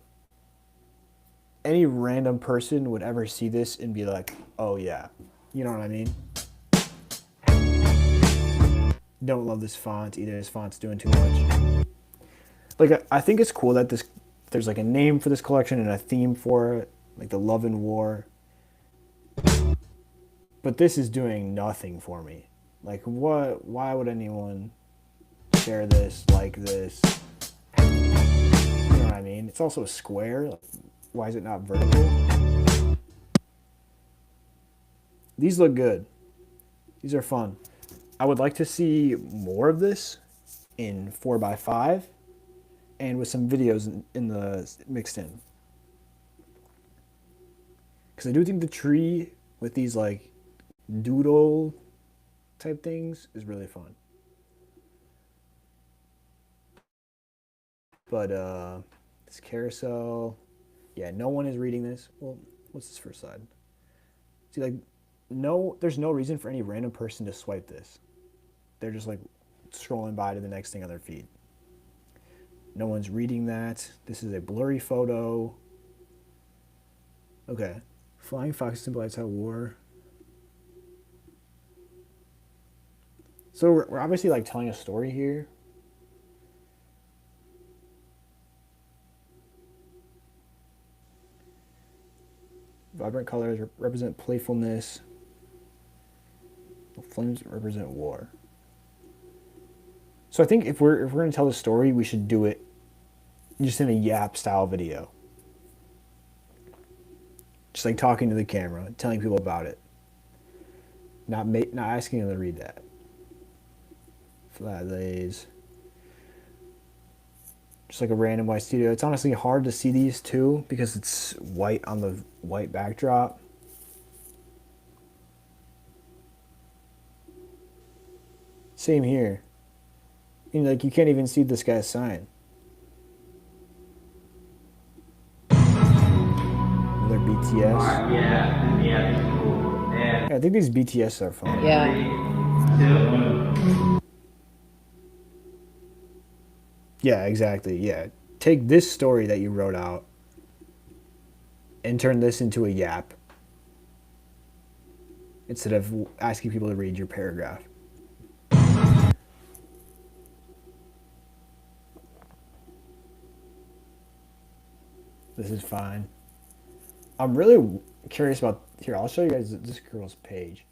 any random person would ever see this and be like, oh yeah. You know what I mean? Don't love this font either. This font's doing too much. Like, I think it's cool that there's like a name for this collection and a theme for it, like the Love and War. But this is doing nothing for me. Like, what? Why would anyone share this, like this? You know what I mean? It's also a square. Like, why is it not vertical? These look good. These are fun. I would like to see more of this in 4x5 and with some videos in the mixed in. Because I do think the tree with these like doodle type things is really fun. But this carousel, yeah, no one is reading this. Well, what's this first side? See, like, no, there's no reason for any random person to swipe this. They're just like scrolling by to the next thing on their feed. No one's reading that. This is a blurry photo. Okay. Flying fox symbolize how war. So we're obviously like telling a story here. Vibrant colors represent playfulness. Flames represent war. So I think if we're gonna tell the story, we should do it just in a Yap style video. Just like talking to the camera, telling people about it. Not asking them to read that. Flat lays. Just like a random white studio. It's honestly hard to see these too because it's white on the white backdrop. Same here. You know, like you can't even see this guy's sign. Another BTS. Yeah, cool. Yeah, I think these BTS are fun. Yeah. 3, 2, Yeah, exactly. Yeah. Take this story that you wrote out and turn this into a Yap instead of asking people to read your paragraph. This is fine. I'm really curious about... Here, I'll show you guys this girl's page.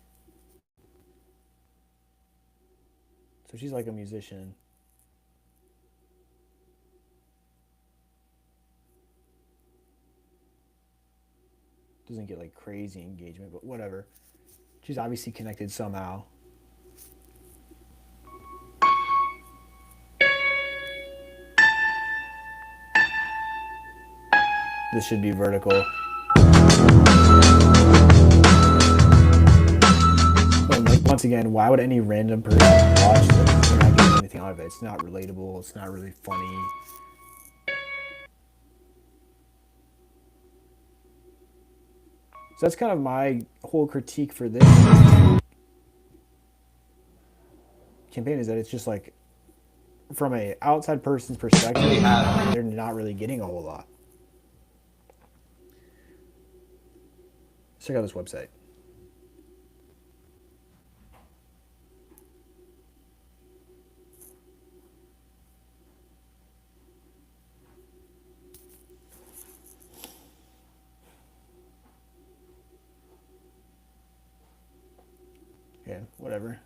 So she's like a musician. Doesn't get like crazy engagement, but whatever. She's obviously connected somehow. This should be vertical. But like, once again, why would any random person watch this? They're not getting anything out of it. It's not relatable. It's not really funny. So that's kind of my whole critique for this campaign, is that it's just like, from an outside person's perspective, they're not really getting a whole lot. Let's check out this website. Yeah, whatever.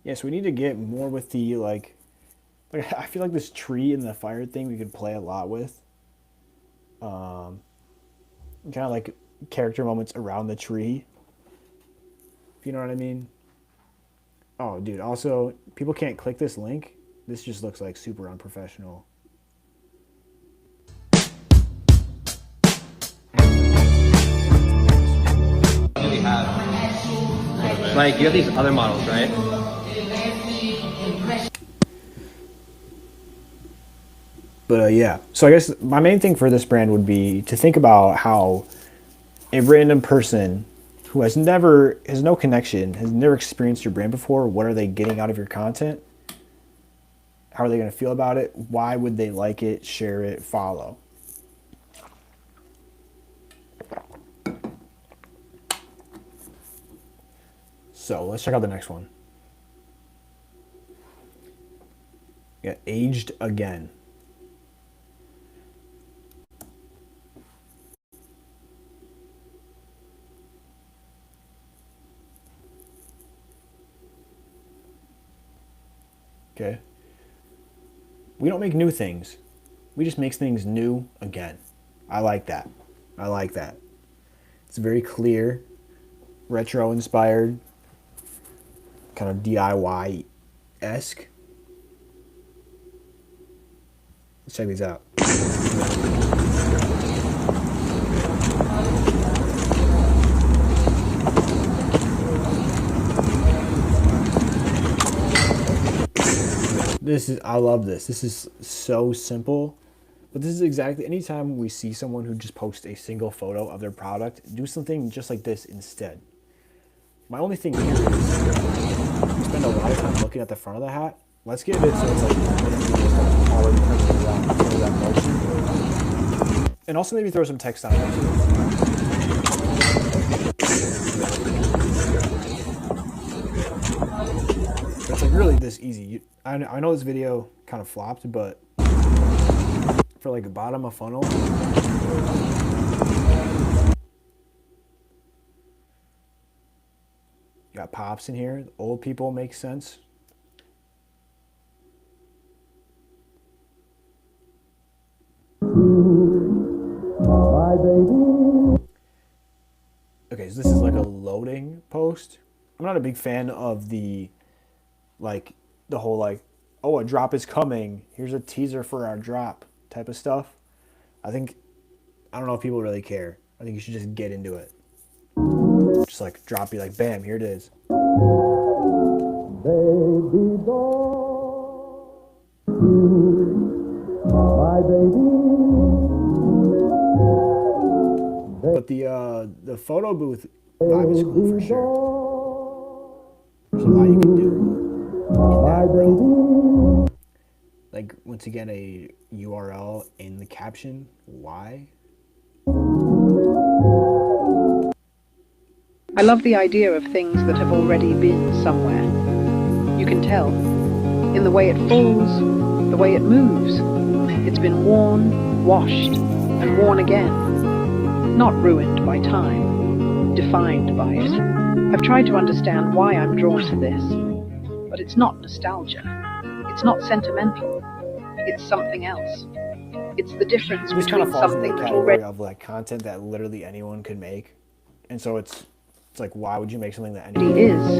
Yes, we need to get more with the like I feel like this tree and the fire thing we could play a lot with. Kind of like character moments around the tree. If you know what I mean. Oh, dude, also, people can't click this link. This just looks like super unprofessional. Like, you have these other models, right? But yeah, so I guess my main thing for this brand would be to think about how a random person who has no connection, has never experienced your brand before, what are they getting out of your content? How are they going to feel about it? Why would they like it, share it, follow? So let's check out the next one. Yeah, aged again. Okay. We don't make new things. We just make things new again. I like that. I like that. It's very clear, retro inspired, kind of DIY-esque. Let's check these out. I love this. This is so simple, but this is exactly, anytime we see someone who just posts a single photo of their product, do something just like this instead. My only thing here is, we spend a lot of time looking at the front of the hat. Let's get it so it's like already turning that motion. And also maybe throw some text on it too. It's like really this easy. I know this video kind of flopped, but for like a bottom of funnel, you got pops in here. Old people make sense. Okay, so this is like a loading post. I'm not a big fan of the whole like, oh, a drop is coming, here's a teaser for our drop type of stuff. I don't know if people really care. I think you should just get into it. Just like drop, be like, bam, here it is. Baby doll, my baby. But the photo booth vibe is cool for sure. There's a lot you can do. Like, once again, a URL in the caption. Why? I love the idea of things that have already been somewhere. You can tell. In the way it falls, the way it moves. It's been worn, washed, and worn again. Not ruined by time, defined by it. I've tried to understand why I'm drawn to this. But it's not nostalgia. It's not sentimental. It's something else. It's the difference between something that already of like content that literally anyone could make, and so it's like, why would you make something that anyone is,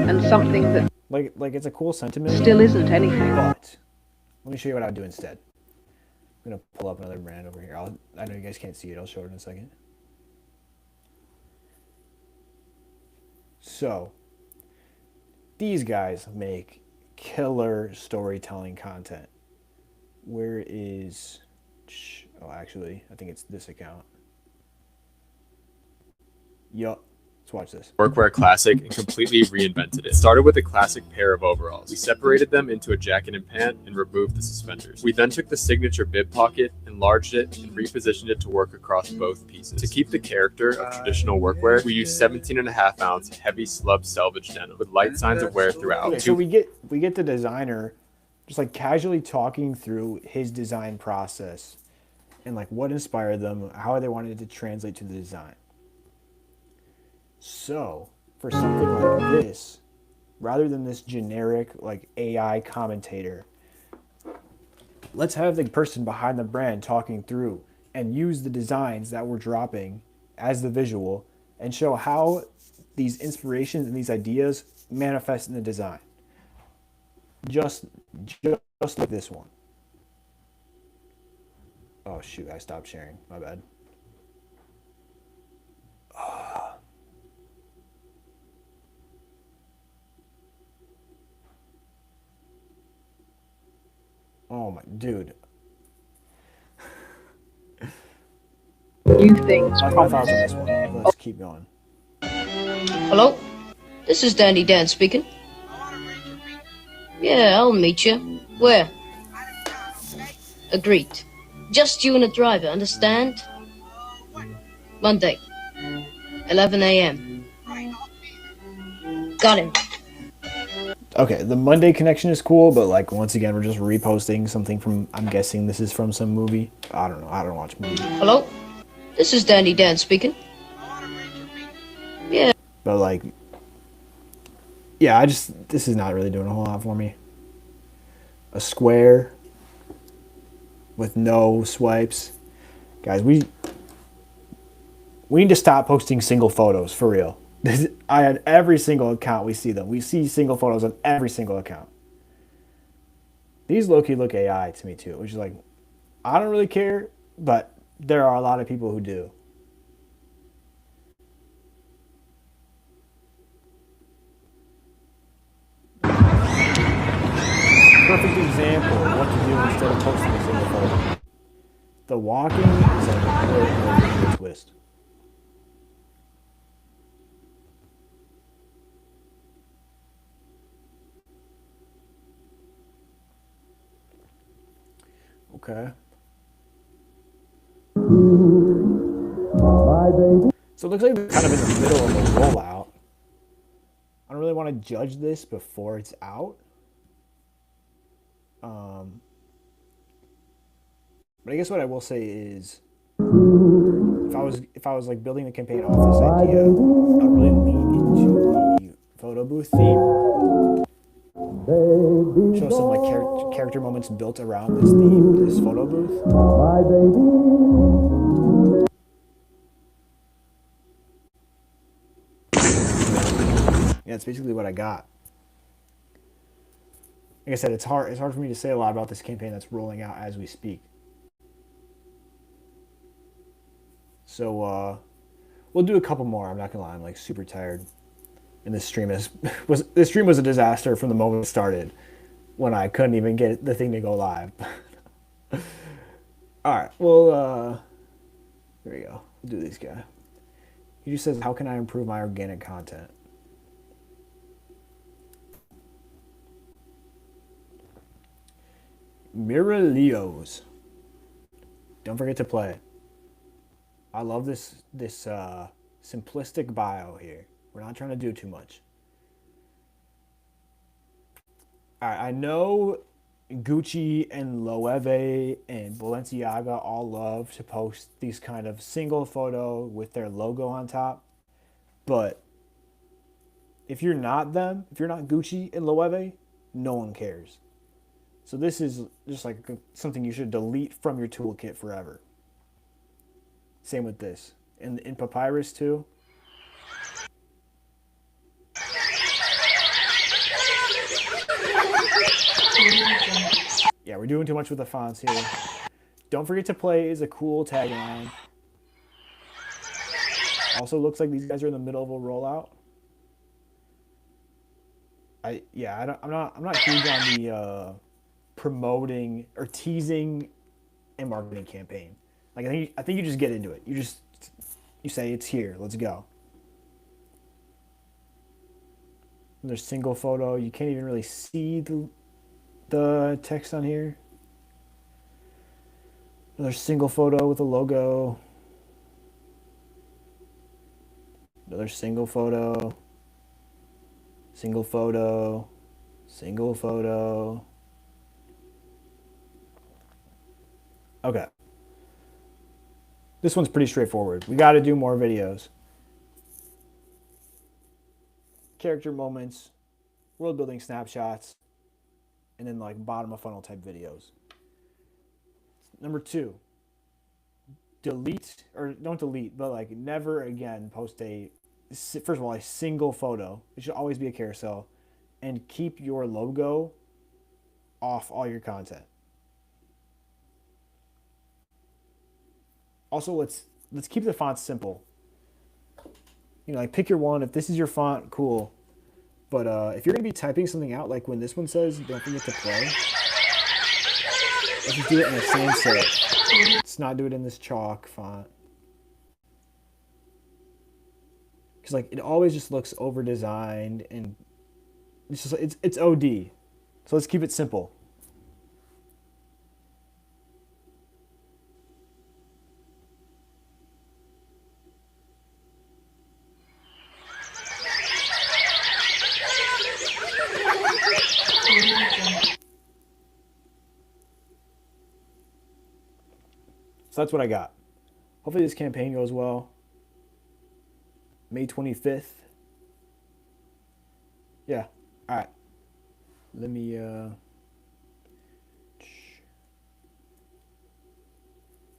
and something that like it's a cool sentiment, still isn't anything. But let me show you what I would do instead. I'm gonna pull up another brand over here. I know you guys can't see it. I'll show it in a second. So these guys make killer storytelling content. Where is... Oh, actually, I think it's this account. Yup. Let's watch this. Workwear classic and completely reinvented it. Started with a classic pair of overalls. We separated them into a jacket and pant and removed the suspenders. We then took the signature bib pocket, enlarged it, and repositioned it to work across both pieces. To keep the character of traditional workwear, we used 17.5-ounce heavy slub selvage denim with light signs of wear throughout. Okay, so we get the designer just like casually talking through his design process and like what inspired them, how they wanted it to translate to the design. So, for something like this, rather than this generic like AI commentator, let's have the person behind the brand talking through and use the designs that we're dropping as the visual and show how these inspirations and these ideas manifest in the design. Just like this one. Oh shoot, I stopped sharing. My bad. Oh my dude. New things. My thoughts on this one. Let's keep going. Hello? This is Dandy Dan speaking. Yeah, I'll meet you. Where? Agreed. Just you and a driver, understand? Monday, 11 a.m. Got him. Okay, the Monday connection is cool, but like once again, we're just reposting something from. I'm guessing this is from some movie. I don't know. I don't watch movies. Hello? This is Dandy Dan speaking. Yeah. But like, yeah, this is not really doing a whole lot for me. A square with no swipes, guys. We need to stop posting single photos for real. I had every single account we see them. We see single photos on every single account. These low-key look AI to me too, which is like, I don't really care, but there are a lot of people who do. Perfect example of what to do instead of posting a single photo. The walking is like a twist. Okay. So it looks like we're kind of in the middle of a rollout. I don't really want to judge this before it's out. But I guess what I will say is, if I was like building the campaign off this idea, I'd really lean into the photo booth theme. Show some like character moments built around this theme, this photo booth. Yeah, it's basically what I got. Like I said, it's hard for me to say a lot about this campaign that's rolling out as we speak. So we'll do a couple more. I'm not gonna lie, I'm like super tired. And this stream was a disaster from the moment it started, when I couldn't even get the thing to go live. All right, well, here we go. We'll do this guy. He just says, "How can I improve my organic content?" Mira Leos. Don't forget to play. I love this simplistic bio here. We're not trying to do too much. All right, I know Gucci and Loewe and Balenciaga all love to post these kind of single photo with their logo on top, but if you're not them, if you're not Gucci and Loewe, no one cares. So this is just like something you should delete from your toolkit forever. Same with this. In Papyrus too. Yeah, we're doing too much with the fonts here. Don't forget to play is a cool tagline. Also looks like these guys are in the middle of a rollout. I'm not huge on the promoting or teasing a marketing campaign. Like I think you just get into it. You say it's here. Let's go. And there's single photo. You can't even really see the text on here. Another single photo with a logo. Another single photo. Single photo. Single photo. Okay. This one's pretty straightforward. We got to do more videos. Character moments, world building snapshots, and then like bottom of funnel type videos. Number 2, delete, or don't delete, but like never again post first of all, a single photo. It should always be a carousel, and keep your logo off all your content. Also, let's keep the fonts simple. You know, like pick your one. If this is your font, cool. But if you're gonna be typing something out, like when this one says, "Don't forget to play," let's just do it in a sans serif. Let's not do it in this chalk font, because like it always just looks over designed and it's OD. So let's keep it simple. So that's what I got. Hopefully this campaign goes well. May 25th. Yeah. All right. Let me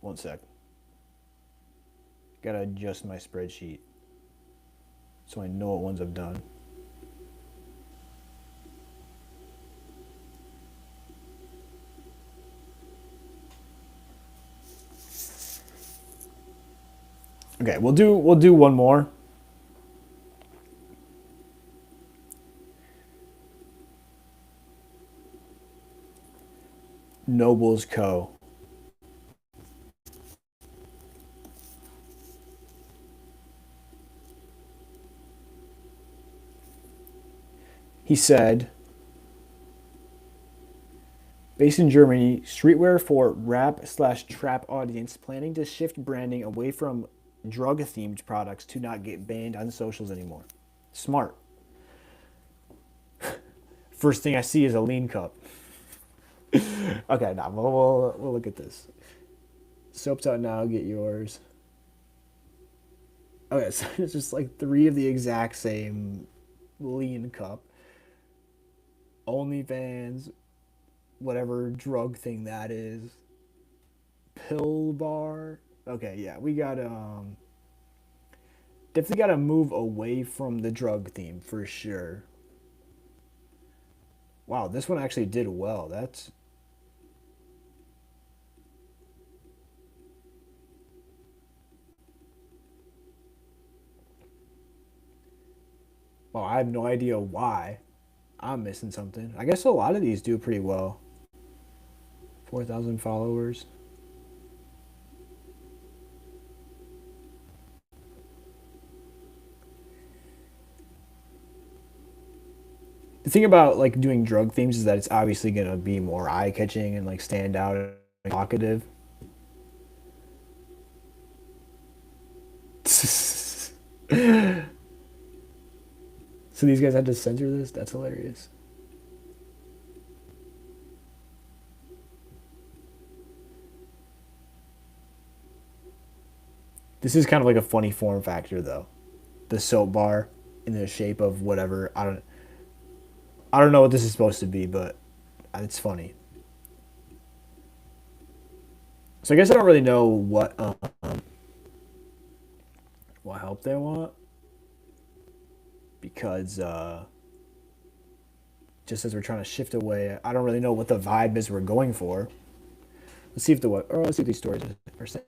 one sec. Gotta adjust my spreadsheet so I know what ones I've done. Okay, we'll do one more. Nobles Co. He said, based in Germany, streetwear for rap/trap audience, planning to shift branding away from drug-themed products to not get banned on socials anymore. Smart. First thing I see is a lean cup. Okay, now we'll look at this. Soap's out now. Get yours. Okay, so it's just like 3 of the exact same lean cup. OnlyFans, whatever drug thing that is. Pill bar. Okay, yeah, we got definitely got to move away from the drug theme for sure. Wow, this one actually did well. That's well, I have no idea why. I'm missing something. I guess a lot of these do pretty well. 4,000 followers. The thing about like doing drug themes is that it's obviously gonna be more eye-catching and like stand out and talkative. So these guys had to censor this? That's hilarious. This is kind of like a funny form factor though. The soap bar in the shape of whatever. I don't know what this is supposed to be, but it's funny. So I guess I don't really know what help they want. Because just as we're trying to shift away, I don't really know what the vibe is we're going for. Let's see if let's see what these stories are saying.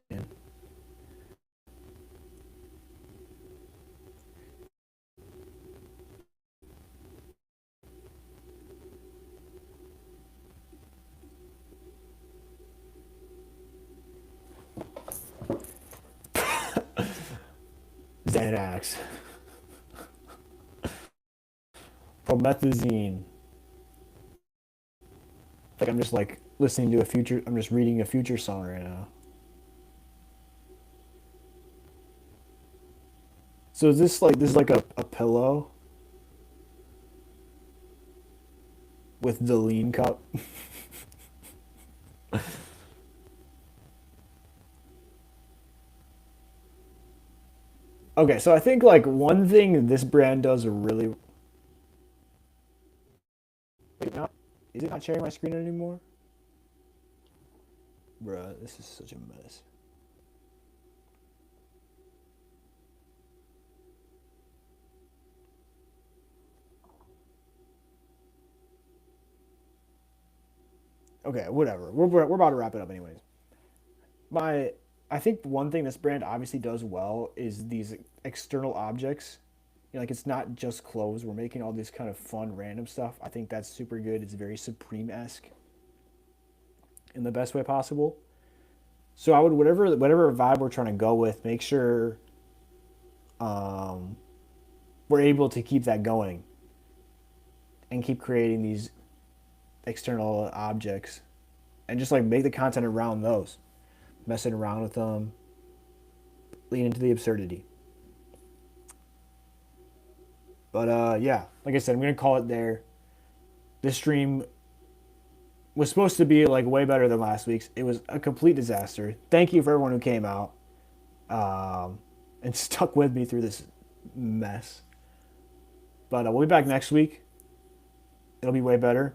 Xanax. Promethazine. Like I'm just like listening to I'm just reading a Future song right now. So is this like a pillow with the lean cup? Okay, so I think like one thing this brand does really. Wait, is it not sharing my screen anymore? Bruh, this is such a mess. Okay, whatever. We're about to wrap it up anyways. I think one thing this brand obviously does well is these external objects. You know, like it's not just clothes. We're making all this kind of fun, random stuff. I think that's super good. It's very Supreme-esque in the best way possible. So I would whatever vibe we're trying to go with, make sure we're able to keep that going and keep creating these external objects and just like make the content around those, messing around with them, lean into the absurdity. But yeah, like I said, I'm gonna call it there. This stream was supposed to be like way better than last week's. It was a complete disaster. Thank you for everyone who came out and stuck with me through this mess. But we'll be back next week. It'll be way better.